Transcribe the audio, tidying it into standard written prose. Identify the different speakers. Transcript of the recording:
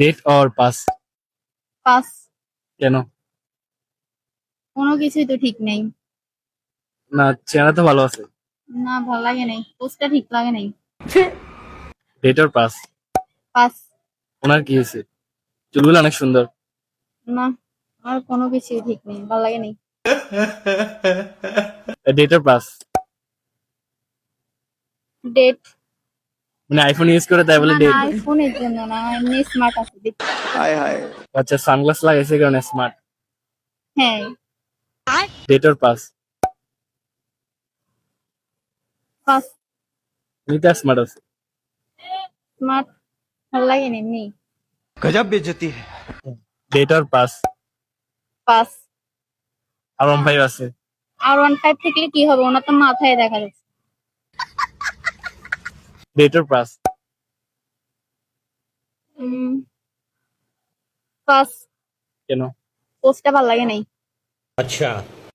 Speaker 1: Date or pass?
Speaker 2: Pass.
Speaker 1: কেন?
Speaker 2: কোনো কিছুই তো ঠিক নেই।
Speaker 1: না, চেহারা তো ভালো আছে।
Speaker 2: না, ভালো লাগে নাই, পোস্টটা ঠিক লাগে নাই।
Speaker 1: Date or pass?
Speaker 2: পাস।
Speaker 1: ওনার কি হয়েছে? চুলগুলো অনেক সুন্দর।
Speaker 2: না, আর কোনো কিছুই ঠিক নেই, ভালো লাগে নাই।
Speaker 1: Date or pass?
Speaker 2: ডেট।
Speaker 1: মানে আইফোন ইউজ করে তাই বলে
Speaker 2: না না,
Speaker 1: ডেট?
Speaker 2: আইফোনের জন্য না, এমনি স্মার্ট আছে দেখতে।
Speaker 1: আচ্ছা, সানগ্লাস লাগাইছে কারণে স্মার্ট।
Speaker 2: হ্যাঁ।
Speaker 1: Date or pass?
Speaker 2: পাস।
Speaker 1: উনি তো স্মার্ট আছে।
Speaker 2: স্মার্ট ভালো লাগে না এমনি।
Speaker 3: गजब बेइज्जती है।
Speaker 1: Date or pass?
Speaker 2: পাস।
Speaker 1: আর 15 আছে।
Speaker 2: R15 থাকলে কি হবে, ওনার তো মাথায় দেখা যাচ্ছে।
Speaker 1: Date or pass?
Speaker 2: Um, pass.
Speaker 1: কেন?
Speaker 2: পোস্টটা ভালো লাগে নাই।
Speaker 3: अच्छा